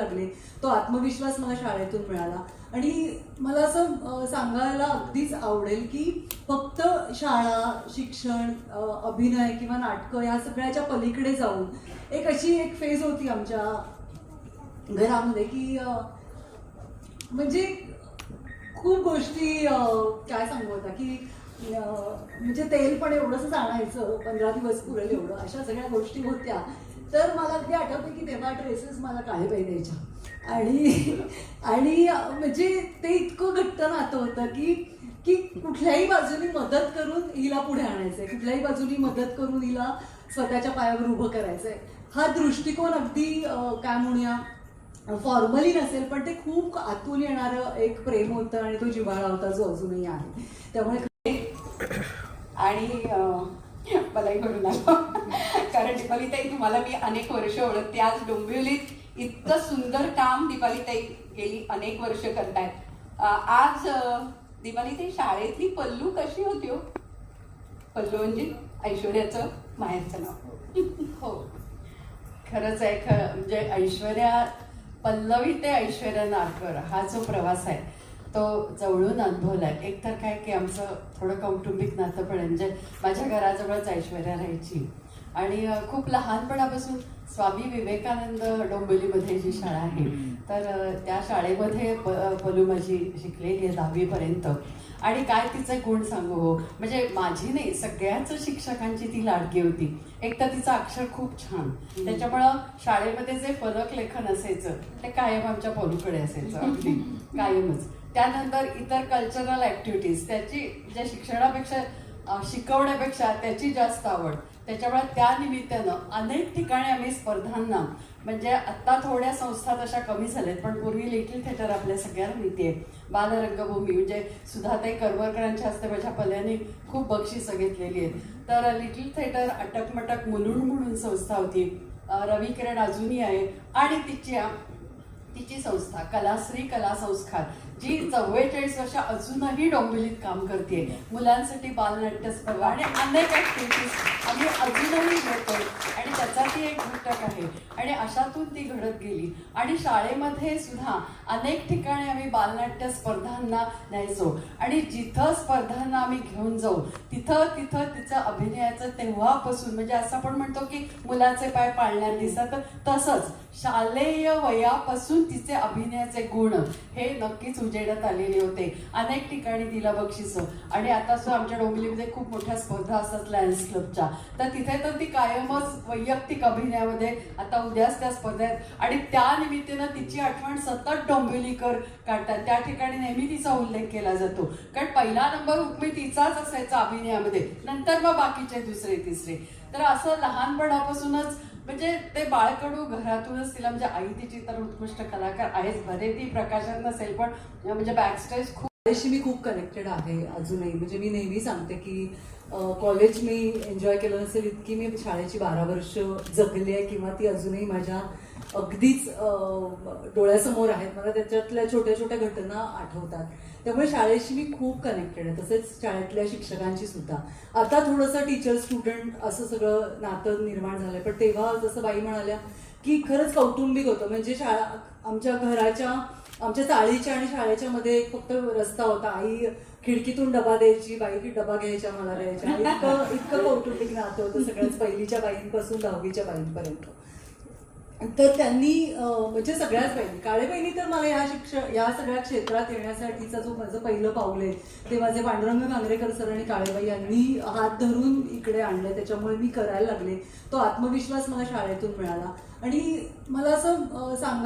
लागले. तो आत्मविश्वास मला शाळेतून मिळाला. आणि मला असं सांगायला अगदीच आवडेल की फक्त शाळा, शिक्षण, अभिनय किंवा नाटकं या सगळ्याच्या पलीकडे जाऊन एक फेज होती आमच्या घरामध्ये की म्हणजे खूप गोष्टी काय सांगू आता की म्हणजे तेल पण एवढंच आणायचं 15 दिवस पुरेल एवढं, अशा सगळ्या गोष्टी होत्या. तर मला अगदी आठवते की तेव्हा ड्रेसेस मला काळे बाई द्यायच्या आणि म्हणजे ते इतकं घट्ट नातं होतं की की कुठल्याही बाजूनी मदत करून हिला पुढे आणायचंय, कुठल्याही बाजूनी मदत करून हिला स्वतःच्या पायावर उभं करायचंय. हा दृष्टिकोन अगदी काय म्हणूया फॉर्मली नसेल पण ते खूप आतून येणारं एक प्रेम होतं आणि तो जिव्हाळा होता जो अजूनही आहे. त्यामुळे आणि मलाही करून आलं कारण दीपालीताई तुम्हाला मी अनेक वर्ष ओळखते. आज डोंबिवलीत इतकं सुंदर काम दीपालीताई गेली अनेक वर्ष करतायत. आज दीपालीताई शाळेतली पल्लू कशी होती हो? पल्लू म्हणजे ऐश्वर्याचं माहेरचं नाव. हो, खरंच आहे. म्हणजे ऐश्वर्या पल्लवी ते ऐश्वर्या नारकर हा जो प्रवास आहे तो जवळून अनुभवलाय. एक तर काय की आमचं थोडं कौटुंबिक नातं पण म्हणजे माझ्या घराजवळच ऐश्वर्या राहायची आणि खूप लहानपणापासून स्वामी विवेकानंद डोंबिवलीमध्ये जी शाळा आहे तर त्या शाळेमध्ये पल्लू माझी शिकलेली आहे 10वीपर्यंत. आणि काय तिचे गुण सांगू हो, म्हणजे माझी नाही सगळ्याच शिक्षकांची ती लाडकी होती. एक तर तिचं अक्षर खूप छान, त्याच्यामुळं शाळेमध्ये जे फलक लेखन असायचं ते कायम आमच्या पल्लूकडे असायचं, अगदी कायमच. त्यानंतर इतर कल्चरल ऍक्टिव्हिटीज त्याची ज्या शिक्षणापेक्षा शिकवण्यापेक्षा त्याची जास्त आवड. त्याच्यामुळे त्या निमित्तानं अनेक ठिकाणी आम्ही स्पर्धांना, म्हणजे आत्ता थोड्या संस्था तशा कमी झाल्यात पण पूर्वी लिटिल थिएटर आपल्या सगळ्यांना माहिती आहे. बालरंगभूमी म्हणजे सुधाताई करवरकरांच्या हस्ते माझ्या पल्ल्याने खूप बक्षिसं घेतलेली आहेत. तर लिटिल थिएटर, अटकमटक मुलुंड म्हणून संस्था होती, रवी किरण अजूनही आहे. आणि तिची संस्था कलाश्री कला संस्कार जी 44 वर्ष अजूनही डोंबिवलीत काम करते. मुलांसाठी बालनाट्य स्पर्धा आणि अनेक ऍक्टिव्हिटीज आम्ही अजूनही घेतो आणि त्याचा ती एक घटक आहे. आणि अशातून ती घडत गेली. आणि शाळेमध्ये सुद्धा अनेक ठिकाणी आम्ही बालनाट्य स्पर्धांना न्यायचो आणि जिथं स्पर्धांना आम्ही घेऊन जाऊ तिथं तिचं अभिनयाचं तेव्हापासून, म्हणजे असं आपण म्हणतो की मुलाचे पाय पाळण्यात दिसत, तसंच शालेय वयापासून तिचे अभिनयाचे गुण हे नक्कीच उजेडात आलेले होते. अनेक ठिकाणी तिला बक्षिसं. आणि आता सुद्धा आमच्या डोंबिवलीमध्ये खूप मोठ्या स्पर्धा असतात लायन्स क्लबच्या, तर तिथे तर ती कायमच वैयक्तिक अभिनयामध्ये, आता उद्याच त्या स्पर्धा आहेत आणि त्या निमित्तानं तिची आठवण सतत डोंबिवलीकर काढतात. त्या ठिकाणी नेहमी तिचा उल्लेख केला जातो कारण पहिला नंबर हुकमी तिचाच असायचा अभिनयामध्ये, नंतर मग बाकीचे दुसरे तिसरे. तर असं लहानपणापासूनच म्हणजे ते बाळकडू घरातूनच तिला, म्हणजे आई तिची तर उत्कृष्ट कलाकार आहेच, भले ती प्रकाशन नसेल पण म्हणजे बॅकस्टेज खूप. कॉलेजशी मी खूप कनेक्टेड आहे अजूनही. म्हणजे मी नेहमी सांगते की कॉलेज मी एन्जॉय केलं नसेल इतकी मी शाळेची 12 वर्ष जगली आहे किंवा ती अजूनही माझ्या अगदीच डोळ्यासमोर आहेत. मला त्याच्यातल्या छोट्या छोट्या घटना आठवतात. त्यामुळे शाळेशी मी खूप कनेक्टेड आहे. तसेच शाळेतल्या शिक्षकांची सुद्धा. आता थोडंसं टीचर स्टुडंट असं सगळं नातं निर्माण झालंय पण तेव्हा जसं बाई म्हणाल्या की खरंच कौटुंबिक होतं. म्हणजे शाळा आमच्या चाळीच्या आणि शाळेच्या मध्ये फक्त रस्ता होता. आई खिडकीतून डबा द्यायची, बाई की डबा घ्यायच्या मला द्यायच्या. इतकं कौटुंबिक नातं होतं सगळ्याच, पहिलीच्या बाईंपासून 10वीच्या बाईंपर्यंत. तर त्यांनी म्हणजे सगळ्याच बहिणी, काळे बहिणी तर मला या सगळ्या क्षेत्रात येण्यासाठीचा जो माझं पहिलं पाऊल आहे ते माझे पांडुरंग कांगरेकर सर आणि काळेबाई यांनी हात धरून इकडे आणले. त्याच्यामुळे मी करायला लागले. तो आत्मविश्वास मला शाळेतून मिळाला. आणि मला असं